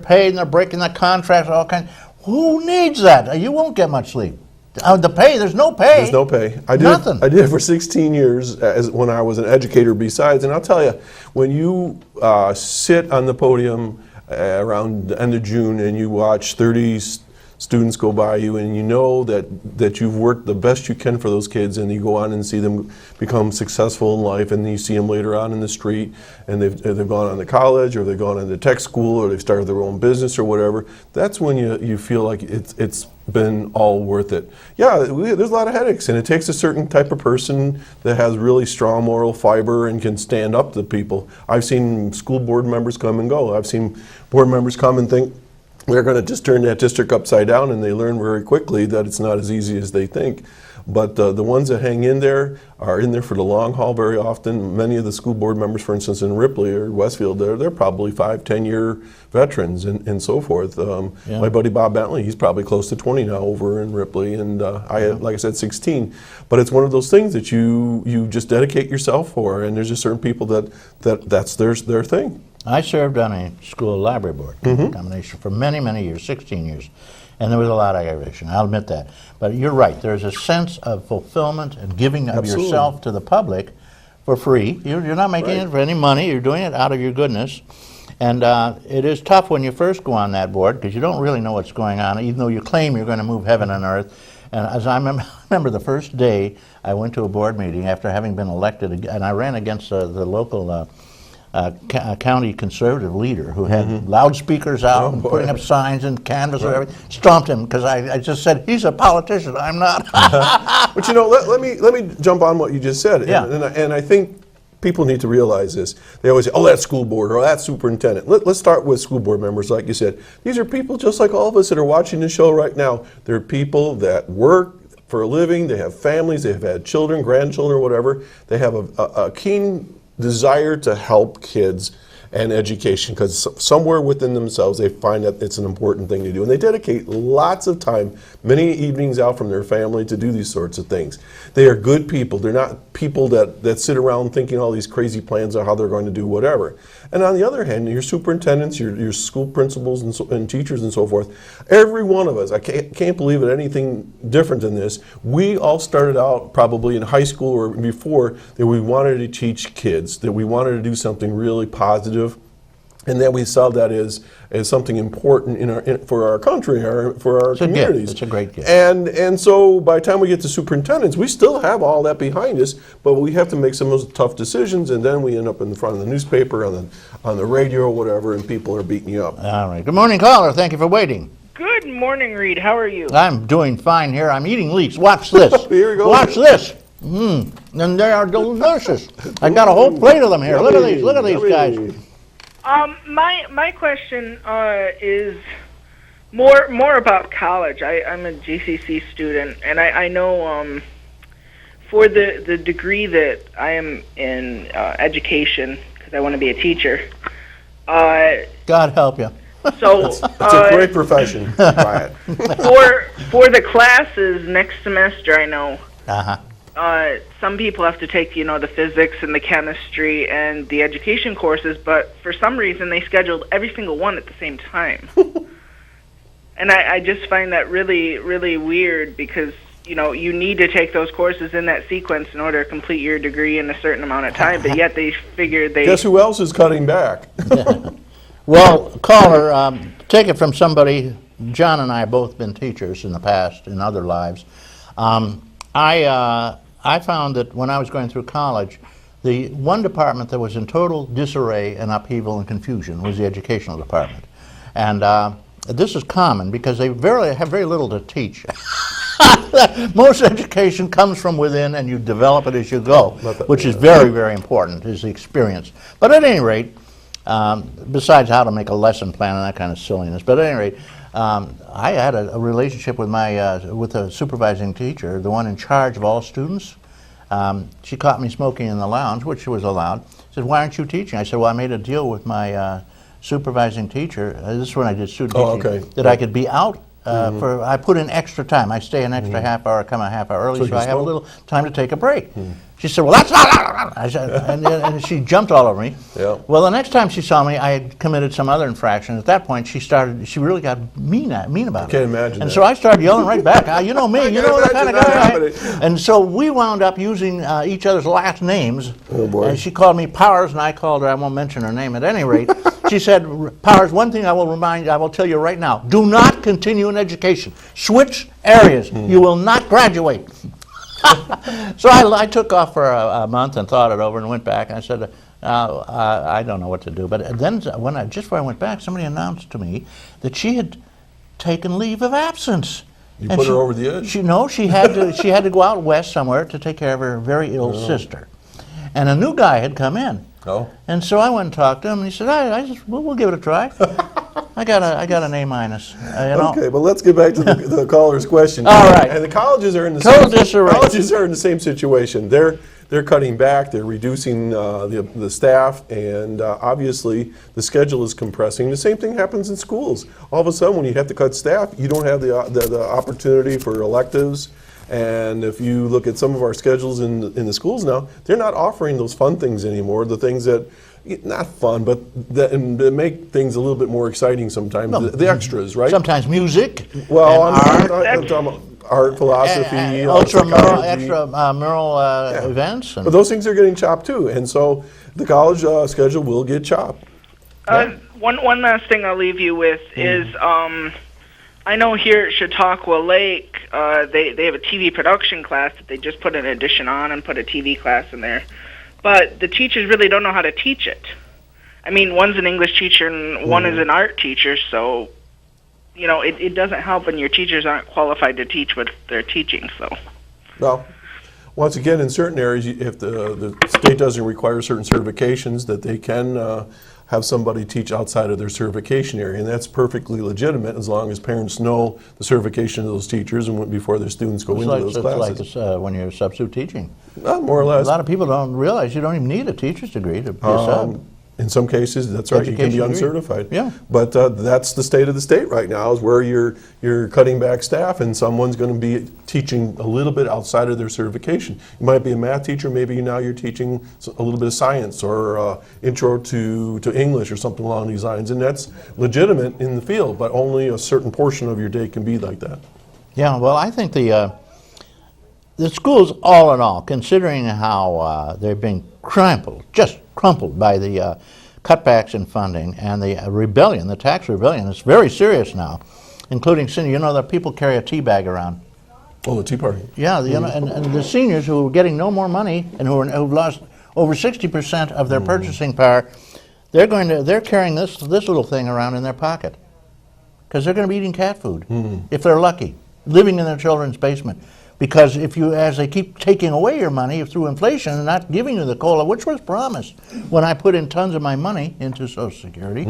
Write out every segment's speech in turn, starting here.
paid and they're breaking the contracts, all kinds. Who needs that? You won't get much sleep. The pay, there's no pay. There's no pay. Nothing. I did it for 16 years when I was an educator besides, and I'll tell you, when you sit on the podium around the end of June and you watch 30 students go by you and you know that you've worked the best you can for those kids, and you go on and see them become successful in life, and then you see them later on in the street and they've gone on to college, or they've gone on to tech school, or they've started their own business or whatever, that's when you feel like it's been all worth it. Yeah, there's a lot of headaches, and it takes a certain type of person that has really strong moral fiber and can stand up to people. I've seen school board members come and go. I've seen board members come and think they're going to just turn that district upside down, and they learn very quickly that it's not as easy as they think. But the ones that hang in there are in there for the long haul very often. Many of the school board members, for instance, in Ripley or Westfield, they're probably 5-10-year veterans and so forth. My buddy Bob Bentley, he's probably close to 20 now over in Ripley, and like I said, 16. But it's one of those things that you just dedicate yourself for, and there's just certain people that's their thing. I served on a school library board combination for many, many years, 16 years. And there was a lot of aggravation, I'll admit that. But you're right, there's a sense of fulfillment and giving of yourself to the public for free. You're not making it for any money, you're doing it out of your goodness. And it is tough when you first go on that board, because you don't really know what's going on, even though you claim you're going to move heaven and earth. And as I remember the first day I went to a board meeting after having been elected, and I ran against the local county conservative leader who had loudspeakers out and putting up signs and canvas and everything. Stomped him because I just said, he's a politician, I'm not. But you know, let me jump on what you just said. Yeah. And I think people need to realize this. They always say, oh, that's school board or that's superintendent. Let's start with school board members, like you said. These are people just like all of us that are watching the show right now. They're people that work for a living, they have families, they've had children, grandchildren, whatever. They have a keen desire to help kids and education, because somewhere within themselves they find that it's an important thing to do, and they dedicate lots of time, many evenings out from their family, to do these sorts of things. They are good people. They're not people that sit around thinking all these crazy plans on how they're going to do whatever. And on the other hand, your superintendents, your school principals and teachers and so forth, every one of us, I can't believe it, anything different than this, we all started out probably in high school or before that we wanted to teach kids, that we wanted to do something really positive, and that we saw that as something important for our country, for our communities. It's a great gift. And so by the time we get to superintendents, we still have all that behind us, but we have to make some of those tough decisions, and then we end up in front of the newspaper, on the radio or whatever, and people are beating you up. All right. Good morning, caller. Thank you for waiting. Good morning, Reed. How are you? I'm doing fine here. I'm eating leeks. Watch this. Here we go. Watch this. And they are delicious. I got a whole plate of them here. Look at these. Look at these guys. My question is more about college. I'm a GCC student, and I know for the degree that I am in education, because I want to be a teacher. God help you. So it's a great profession. for the classes next semester, I know. Some people have to take, the physics and the chemistry and the education courses, but for some reason they scheduled every single one at the same time. And I just find that really, really weird, because, you need to take those courses in that sequence in order to complete your degree in a certain amount of time, but yet they figured they... Guess who else is cutting back? Well, caller, take it from somebody. John and I have both been teachers in the past, in other lives. I found that when I was going through college, the one department that was in total disarray and upheaval and confusion was the educational department. And this is common because they have very little to teach. Most education comes from within, and you develop it as you go, which is very, very important, is the experience. But at any rate, besides how to make a lesson plan and that kind of silliness, but at any rate, I had a relationship with with a supervising teacher, the one in charge of all students. She caught me smoking in the lounge, which was allowed. She said, "Why aren't you teaching?" I said, "Well, I made a deal with my supervising teacher." This is when I did student teaching. That I could be out I put in extra time. I stay an extra half hour, come a half hour early, so I have a little time to take a break. She said, well, that's not, I said, and she jumped all over me. Yeah. Well, the next time she saw me, I had committed some other infraction. At that point, she really got mean about it. Can't imagine And that. so I started yelling right back, you know me, you know the kind of guy I am. imagine And so we wound up using each other's last names. Oh, boy. And she called me Powers, and I called her, I won't mention her name at any rate. She said, Powers, one thing I will tell you right now, do not continue in education. Switch areas. You will not graduate. So I took off for a month and thought it over and went back. And I said, I don't know what to do. But then just before I went back, somebody announced to me that she had taken leave of absence. You put her over the edge? She had to go out west somewhere to take care of her very ill sister. And a new guy had come in. Oh. And so I went and talked to him, and he said, we'll give it a try. I got an A minus. Okay, but let's get back to the caller's question. All right. And the colleges are in the Total disarray. colleges are in the same situation. They're cutting back. They're reducing the staff, and obviously the schedule is compressing. The same thing happens in schools. All of a sudden, when you have to cut staff, you don't have the opportunity for electives. And if you look at some of our schedules in the schools now, they're not offering those fun things anymore. The things that, not fun, but that make things a little bit more exciting sometimes. The extras, right? Sometimes music. Well, and I'm talking about art, philosophy, extramural events. But those things are getting chopped too. And so the college schedule will get chopped. One last thing I'll leave you with is I know here at Chautauqua Lake they have a TV production class that they just put an addition on and put a TV class in there. But the teachers really don't know how to teach it. I mean, one's an English teacher and one is an art teacher, so it doesn't help when your teachers aren't qualified to teach what they're teaching. So. Well, once again, in certain areas, if the state doesn't require certain certifications, that they can have somebody teach outside of their certification area, and that's perfectly legitimate as long as parents know the certification of those teachers and before their students go into those classes. It's like when you're substitute teaching. More or less. A lot of people don't realize you don't even need a teacher's degree to be a sub. In some cases, that's right, you can be Education degree. uncertified. Yeah. But that's the state of the state right now, is where you're cutting back staff and someone's going to be teaching a little bit outside of their certification. You might be a math teacher, maybe now you're teaching a little bit of science or intro to English or something along these lines. And that's legitimate in the field, but only a certain portion of your day can be like that. Yeah, well, I think the schools, all in all, considering how they're being just crumpled by the cutbacks in funding and the rebellion, the tax rebellion, is very serious now, including seniors. That people carry a tea bag around. Oh, the Tea Party. Yeah, and the seniors who are getting no more money and who've lost over 60% of their purchasing power, they're carrying this little thing around in their pocket because they're going to be eating cat food if they're lucky, living in their children's basement. Because as they keep taking away your money through inflation and not giving you the COLA, which was promised when I put in tons of my money into Social Security,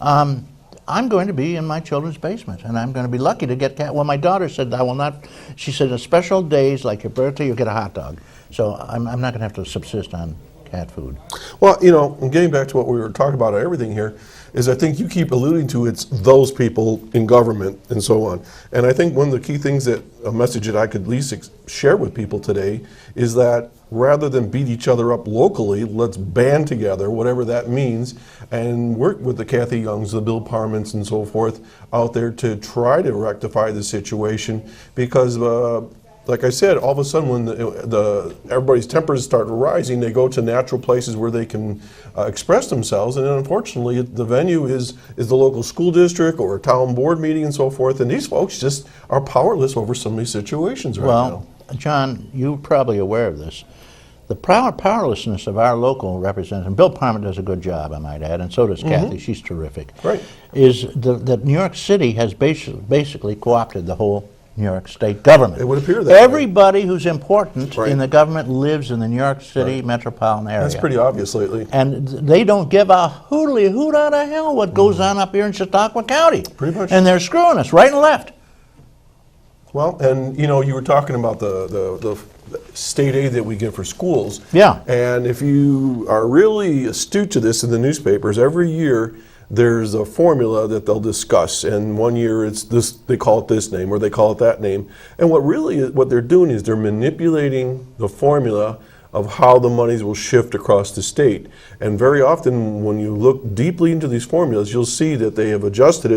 I'm going to be in my children's basement, and I'm going to be lucky to get cat. Well, my daughter said I will not. She said, on special days like your birthday, you'll get a hot dog. So I'm not going to have to subsist on cat food. Well, and getting back to what we were talking about, everything here, is I think you keep alluding to it's those people in government and so on. And I think one of the key things a message that I could at least share with people today is that rather than beat each other up locally, let's band together, whatever that means, and work with the Kathy Youngs, the Bill Parments and so forth out there to try to rectify the situation because like I said, all of a sudden when everybody's tempers start rising, they go to natural places where they can express themselves, and then unfortunately the venue is the local school district or a town board meeting and so forth, and these folks just are powerless over some of these situations right now. Well, John, you're probably aware of this. The powerlessness of our local representative, Bill Parment does a good job, I might add, and so does Kathy, she's terrific, Right. is that New York City has basically co-opted the whole New York State government. It would appear that everybody who's important Right. in the government lives in the New York City metropolitan area. That's pretty obvious lately. And they don't give a hoodly hoot out of hell what goes on up here in Chautauqua County. Pretty much. And they're screwing us right and left. Well, and you were talking about the state aid that we get for schools. Yeah. And if you are really astute to this in the newspapers, every year there's a formula that they'll discuss, and one year it's this, they call it this name or they call it that name. And what they're doing is they're manipulating the formula of how the monies will shift across the state. And very often, when you look deeply into these formulas, you'll see that they have adjusted it